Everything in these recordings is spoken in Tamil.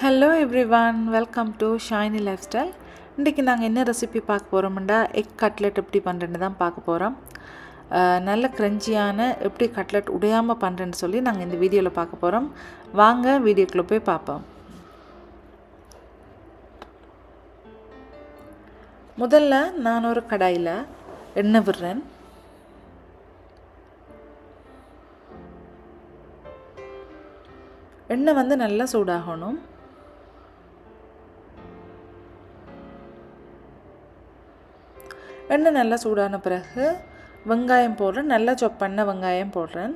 Hello everyone, welcome to shiny lifestyle. இன்றைக்கி நாங்கள் என்ன ரெசிபி பார்க்க போகிறோம்னா எக் கட்லெட் எப்படி பண்ணுறேன்னு தான் பார்க்க போகிறோம். நல்ல க்ரன்ச்சியான எப்படி கட்லெட் உடையாமல் பண்ணுறேன்னு சொல்லி நாங்கள் இந்த வீடியோவில் பார்க்க போகிறோம். வாங்க வீடியோக்குள்ளே போய் பார்ப்போம். முதல்ல நான் ஒரு கடாயில் எண்ணெய் விடுறேன். எண்ணெய் வந்து நல்லா சூடாகணும். எண்ணெய் நல்லா சூடான பிறகு வெங்காயம் போடுறேன். நல்லா சாப் பண்ண வெங்காயம் போடுறேன்.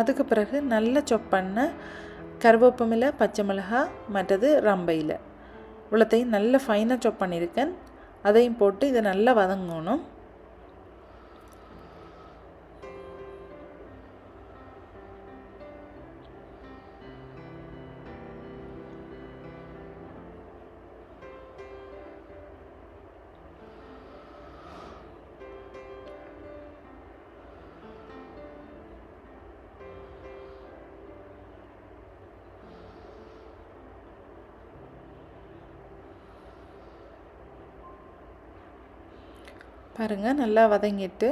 அதுக்கு பிறகு நல்லா சாப் பண்ண கருவேப்பமிலை, பச்சை மிளகாய், மற்றது ரம்பையில் இவ்வளோத்தையும் நல்லா ஃபைனாக சாப் பண்ணியிருக்கேன். அதையும் போட்டு இதை நல்லா வதங்கணும். பாருங்கள், நல்லா வதங்கிட்டு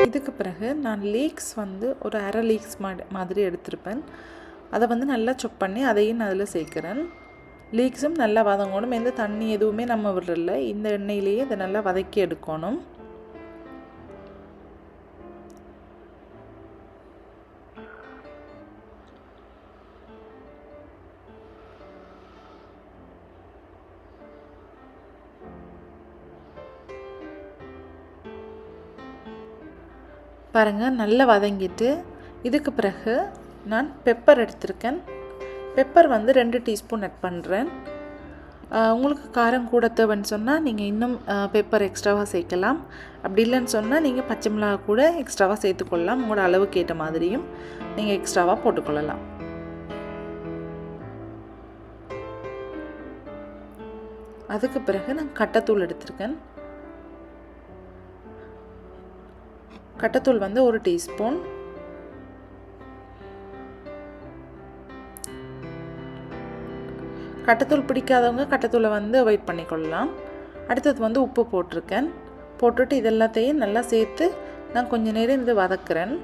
இதுக்கு பிறகு நான் லீக்ஸ் வந்து ஒரு அரை லீக்ஸ் மாதிரி எடுத்திருப்பேன். அதை வந்து நல்லா சாப் பண்ணி அதையும் நான் அதில் சேர்க்குறேன். லீக்ஸும் நல்லா வதங்கணும். எந்த தண்ணி எதுவுமே நம்ம விடல. இந்த எண்ணெயிலேயே இதை நல்லா வதக்கி எடுக்கணும். பாருங்கள், நல்லா வதங்கிட்டு இதுக்கு பிறகு நான் பெப்பர் எடுத்திருக்கேன். பெப்பர் வந்து 2 டீஸ்பூன் ஆட் பண்ணுறேன். உங்களுக்கு காரம் கூட தேவைன்னு சொன்னால் நீங்கள் இன்னும் பெப்பர் எக்ஸ்ட்ராவாக சேர்க்கலாம். அப்படி இல்லைன்னு சொன்னால் நீங்கள் பச்சை மிளகாய் கூட எக்ஸ்ட்ராவாக சேர்த்துக்கொள்ளலாம். உங்களோட அளவுக்கு ஏற்ற மாதிரியும் நீங்கள் எக்ஸ்ட்ராவாக போட்டுக்கொள்ளலாம். அதுக்கு பிறகு நான் கட்டைத்தூள் எடுத்திருக்கேன். கட்டைத்தூள் வந்து 1 டீஸ்பூன். கட்டைத்தூள் பிடிக்காதவங்க கட்டைத்தூளை வந்து அவாய்ட் பண்ணிக்கொள்ளலாம். அடுத்தது வந்து உப்பு போட்டிருக்கேன். போட்டுட்டு இதெல்லாத்தையும் நல்லா சேர்த்து நான் கொஞ்ச நேரம் இதை வதக்குறேன்.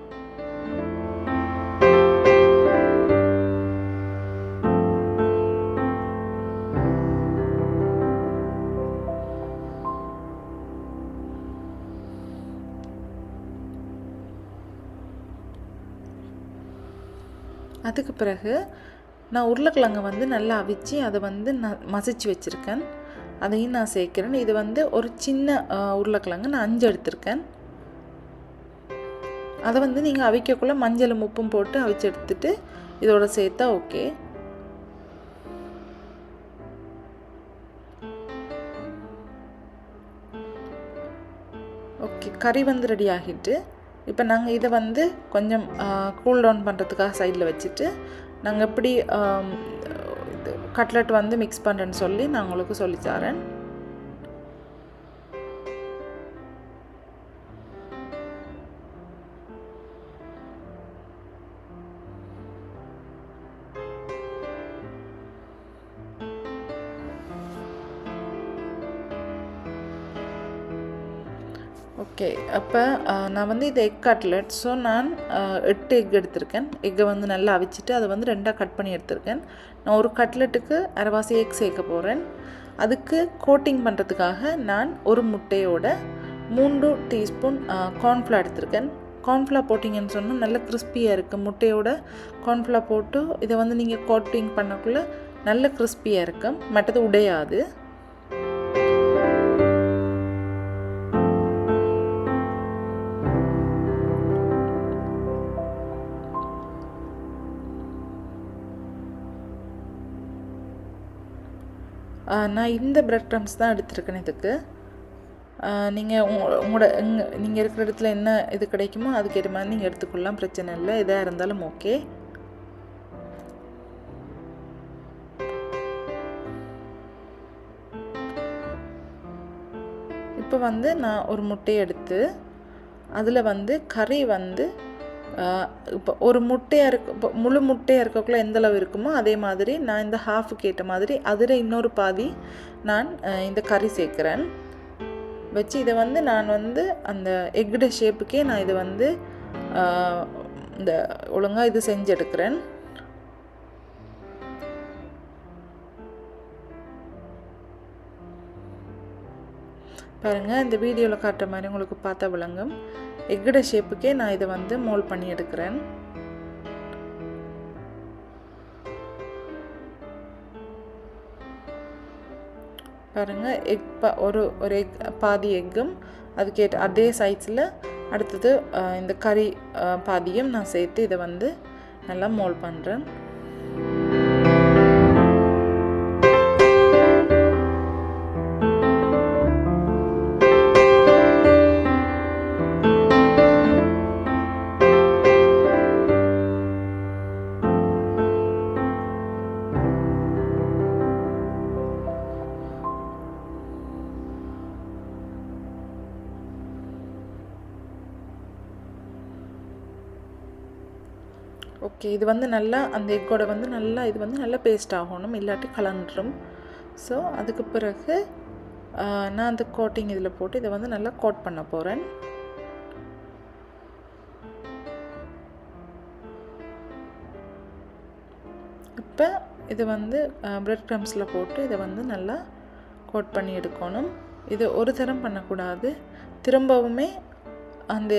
அதுக்கு பிறகு நான் உருளைக்கிழங்கு வந்து நல்லா அவிச்சு அதை வந்து நான் மசிச்சு வச்சுருக்கேன். அதையும் நான் சேர்க்குறேன். இது வந்து ஒரு சின்ன உருளைக்கிழங்கு நான் 5 எடுத்திருக்கேன். அதை வந்து நீங்கள் அவிக்கக்குள்ளே மஞ்சளும் உப்பும் போட்டு அவிச்சு எடுத்துட்டு இதோட சேர்த்தா ஓகே. ஓகே, கறி வந்து ரெடி ஆகிட்டு இப்போ நாங்கள் இதை வந்து கொஞ்சம் கூல் டவுன் பண்ணுறதுக்காக சைடில் வச்சுட்டு நாங்கள் எப்படி கட்லெட் வந்து மிக்ஸ் பண்ணுறேன்னு சொல்லி நான் உங்களுக்கு சொல்லித்தரேன். ஓகே, அப்போ நான் வந்து இது எக் கட்லெட். ஸோ நான் 8 எக் எடுத்திருக்கேன். எக்கை வந்து நல்லா அவிச்சிட்டு அதை வந்து 2ஆக கட் பண்ணி எடுத்திருக்கேன். நான் ஒரு கட்லெட்டுக்கு அரைவாசி எக் சேர்க்க போகிறேன். அதுக்கு கோட்டிங் பண்ணுறதுக்காக நான் ஒரு முட்டையோட 3 டீஸ்பூன் கார்ன்ஃப்ளவர் எடுத்திருக்கேன். கார்ன்ஃப்ளவர் போட்டிங்கன்னு சொன்னால் நல்லா கிறிஸ்பியாக இருக்குது. முட்டையோட கார்ன்ஃப்ளவர் போட்டு இதை வந்து நீங்கள் கோட்டிங் பண்ணக்குள்ளே நல்ல கிறிஸ்பியாக இருக்கும், மற்றது உடையாது. நான் இந்த பிரெட் க்ரம்ஸ் தான் எடுத்துருக்கேன் இதுக்கு. நீங்கள் நீங்கள் இருக்கிற இடத்துல என்ன இது கிடைக்குமோ அதுக்கேற்ற மாதிரி நீங்கள் எடுத்துக்கொள்ளலாம், பிரச்சனை இல்லை. எதாக இருந்தாலும் ஓகே. வந்து நான் ஒரு முட்டையை எடுத்து அதில் வந்து கறி வந்து இப்போ ஒரு முட்டையாக இப்போ முழு முட்டையாக இருக்கக்குள்ள எந்த அளவு இருக்குமோ அதே மாதிரி நான் இந்த ஹாஃபுக்கு ஏற்ற மாதிரி அதில் இன்னொரு பாதி நான் இந்த கறி சேர்க்குறேன். வச்சு இதை வந்து நான் வந்து அந்த எக்குட ஷேப்புக்கே நான் இதை வந்து இந்த ஒழுங்காக இது செஞ்சு எடுக்கிறேன். பாருங்கள், இந்த வீடியோவில் காட்டுற மாதிரி உங்களுக்கு பார்த்தா விளங்கும். எக்குட ஷேப்புக்கே நான் இதை வந்து மோல்ட் பண்ணி எடுக்கிறேன். பாருங்கள், ஒரு எக் பாதி எக்கும் அதுக்கேற்ற அதே சைஸில் அடுத்தது இந்த கறி பாதியும் நான் சேர்த்து இதை வந்து நல்லா மோல்ட் பண்ணுறேன். ஓகே, இது வந்து நல்லா அந்த எக்கோட வந்து நல்லா இது வந்து நல்லா பேஸ்ட் ஆகணும், இல்லாட்டி கலந்துடும். ஸோ அதுக்கு பிறகு நான் அந்த கோட்டிங் இதில் போட்டு இதை வந்து நல்லா கோட் பண்ண போகிறேன். இப்போ இது வந்து பிரெட் க்ரம்ஸில் போட்டு இதை வந்து நல்லா கோட் பண்ணி எடுக்கணும். இது ஒரு தரம் பண்ணக்கூடாது, திரும்பவுமே அந்த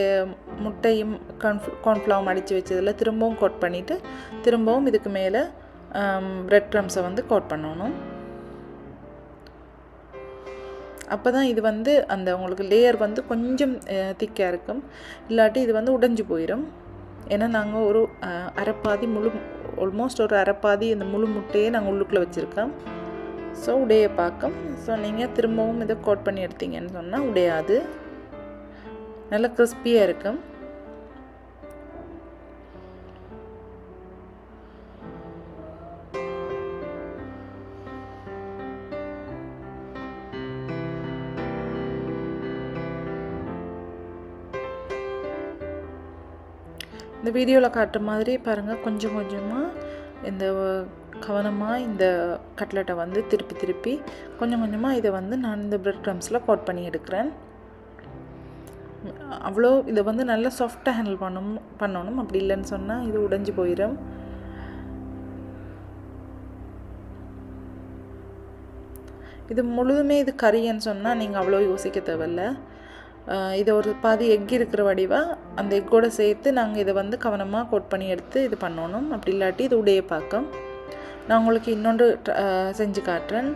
முட்டையும் கார்ன்ஃப்ளவரும் அடித்து வச்சதில் திரும்பவும் கோட் பண்ணிவிட்டு திரும்பவும் இதுக்கு மேலே பிரெட் க்ரம்ஸை வந்து கோட் பண்ணணும். அப்போ தான் இது வந்து அந்த உங்களுக்கு லேயர் வந்து கொஞ்சம் திக்காக இருக்கும், இல்லாட்டி இது வந்து உடைஞ்சு போயிடும். ஏன்னா நாங்கள் ஒரு அரைப்பாதி ஆல்மோஸ்ட் ஒரு அரைப்பாதி இந்த முழு முட்டையே நாங்கள் உள்ளுக்குள்ளே வச்சுருக்கோம். ஸோ உடைய பார்க்கும். ஸோ நீங்கள் திரும்பவும் இதை கோட் பண்ணி எடுத்தீங்கன்னு சொன்னால் உடையாது, நல்லா கிறிஸ்பியாக இருக்கும். இந்த வீடியோவில் காட்டுற மாதிரி பாருங்கள், கொஞ்சம் கொஞ்சமாக இந்த கவனமாக இந்த கட்லெட்டை வந்து திருப்பி கொஞ்சம் கொஞ்சமாக இதை வந்து நான் இந்த பிரெட் க்ரம்ஸில் கோட் பண்ணி எடுக்கிறேன். அவ்வளோ இதை வந்து நல்லா சாஃப்டாக ஹேண்டில் பண்ணணும். அப்படி இல்லைன்னு சொன்னால் இது உடைஞ்சு போயிடும். இது முழுதுமே இது கறின்னு சொன்னால் நீங்கள் அவ்வளோ யோசிக்க தேவையில்ல. இதை ஒரு பாதி எக் இருக்கிற வடிவாக அந்த எக்கோடு சேர்த்து நாங்கள் இதை வந்து கவனமாக கோட் பண்ணி எடுத்து இது பண்ணணும். அப்படி இல்லாட்டி இது உடைய பார்க்கும். நான் உங்களுக்கு இன்னொன்று செஞ்சு காட்டுறேன்.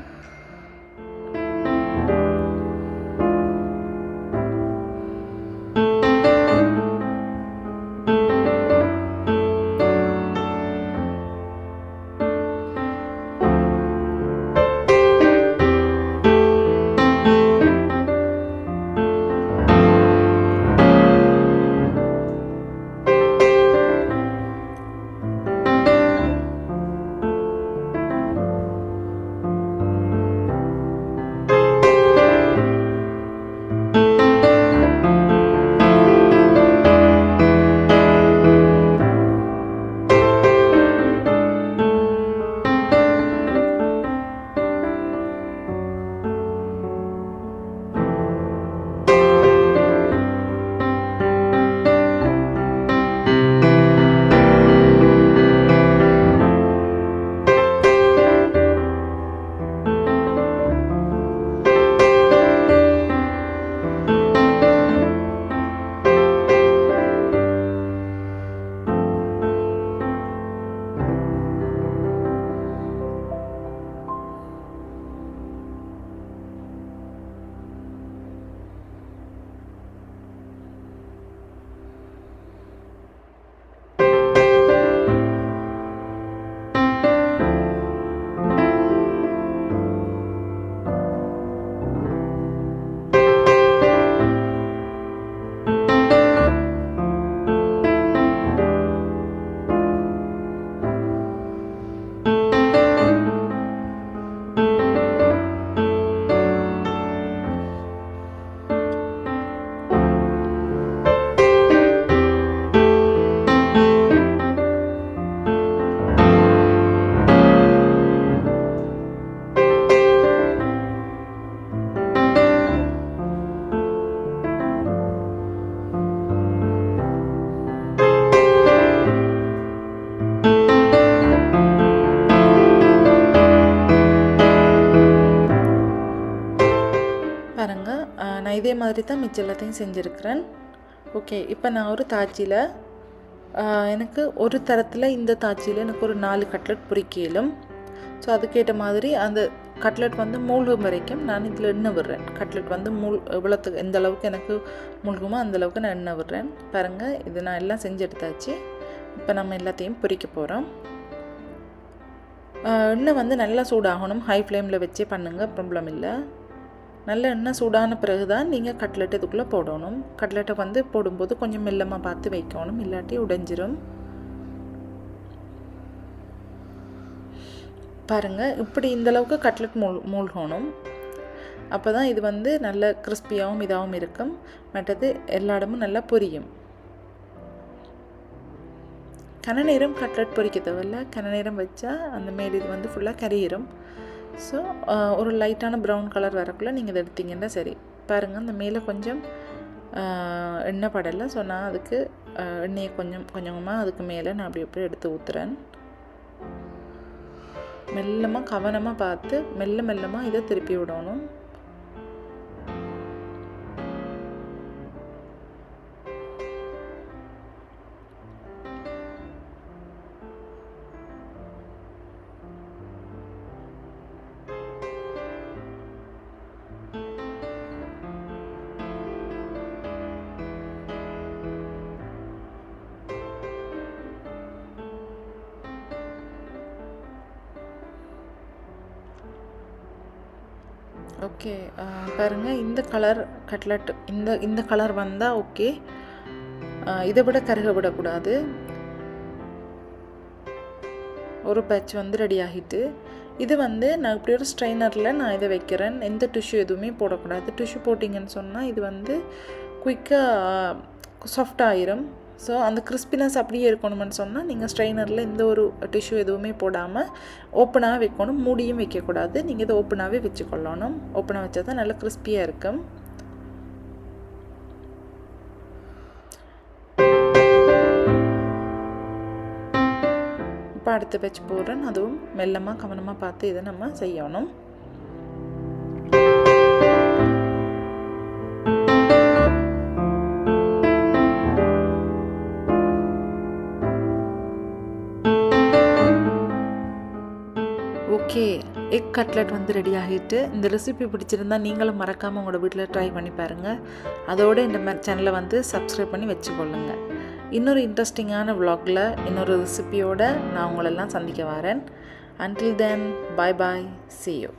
இதே மாதிரி தான் மிச்சம் எல்லாத்தையும் செஞ்சுருக்கிறேன். ஓகே, இப்போ நான் ஒரு தாச்சியில் எனக்கு ஒரு தரத்தில் இந்த தாச்சியில் எனக்கு ஒரு 4 கட்லெட் பொரிக்கலும். ஸோ அதுக்கேற்ற மாதிரி அந்த கட்லெட் வந்து மூழ்கும் வரைக்கும் நான் இதில் எண்ணெய் விடுறேன். கட்லெட் வந்து இவ்வளோத்துக்கு எந்த அளவுக்கு எனக்கு மூழ்குமோ அந்தளவுக்கு நான் எண்ணெய் விடுறேன். பாருங்கள், இது நான் எல்லாம் செஞ்சு எடுத்தாச்சு. இப்போ நம்ம எல்லாத்தையும் பொரிக்க போகிறோம். எண்ணெய் வந்து நல்லா சூடாகணும். ஹை ஃப்ளேமில் வச்சே பண்ணுங்கள், ப்ராப்ளம் இல்லை. நல்ல எண்ணெய் சூடான பிறகு தான் நீங்கள் கட்லெட் இதுக்குள்ளே போடணும். கட்லெட்டை வந்து போடும்போது கொஞ்சம் மெல்லமாக பார்த்து வைக்கணும், இல்லாட்டி உடைஞ்சிரும். பாருங்கள், இப்படி இந்தளவுக்கு கட்லெட் மூழ்கணும். அப்போ தான் இது வந்து நல்ல கிறிஸ்பியாகவும் இதாகவும் இருக்கும். மற்றது எல்லா இடமும் நல்லா பொரியும். கன நேரம் கட்லெட் பொரிக்க தேவையில்ல. கன நேரம் வச்சா அந்த மேல் இது வந்து ஃபுல்லாக கரியிடும். ஸோ ஒரு லைட்டான ப்ரௌன் கலர் வரக்குள்ளே நீங்கள் இதை எடுத்திங்கன்னா சரி. பாருங்கள், அந்த மேலே கொஞ்சம் எண்ணெய் படலை. ஸோ நான் அதுக்கு எண்ணெயை கொஞ்சம் கொஞ்சமாக அதுக்கு மேலே நான் அப்படி எடுத்து ஊற்றுறேன். மெல்லமாக கவனமாக பார்த்து மெல்லமாக இதை திருப்பி விடணும். ஓகே, பாருங்கள், இந்த கலர் கட்லெட் இந்த கலர் வந்தால் ஓகே. இதை விட கருக விடக்கூடாது. ஒரு பேட்ச் வந்து ரெடி ஆகிட்டு, இது வந்து நான் இப்படி ஒரு ஸ்ட்ரைனரில் நான் இதை வைக்கிறேன். எந்த டிஷ்யூ எதுவுமே போடக்கூடாது. டிஷ்யூ போட்டிங்கன்னு சொன்னால் இது வந்து குயிக்காக சாஃப்ட் ஆயிரும். ஸோ அந்த கிறிஸ்பினஸ் அப்படியே இருக்கணும்னு சொன்னால் நீங்கள் ஸ்ட்ரைனரில் எந்த ஒரு டிஷ்யூ எதுவுமே போடாமல் ஓப்பனாக வைக்கணும். மூடியும் வைக்கக்கூடாது. நீங்கள் இதை ஓப்பனாகவே வச்சுக்கொள்ளணும். ஓப்பனாக வச்சா தான் நல்லா கிறிஸ்பியாக இருக்கும். இப்போ அடுத்த பேட்ச் போடுறேன். அதுவும் மெல்லமாக கவனமாக பார்த்து இதை நம்ம செய்யணும். ஓகே, எக் கட்லெட் வந்து ரெடி ஆகிட்டு. இந்த ரெசிபி பிடிச்சிருந்தால் நீங்களும் மறக்காமல் உங்களோட வீட்டில் ட்ரை பண்ணி பாருங்கள். அதோடு இந்த சேனலை வந்து சப்ஸ்கிரைப் பண்ணி வச்சுக்கொள்ளுங்கள். இன்னொரு இன்ட்ரெஸ்டிங்கான vlogல இன்னொரு ரெசிபியோடு நான் உங்களெல்லாம் சந்திக்க வரேன். Until then, bye bye, see you.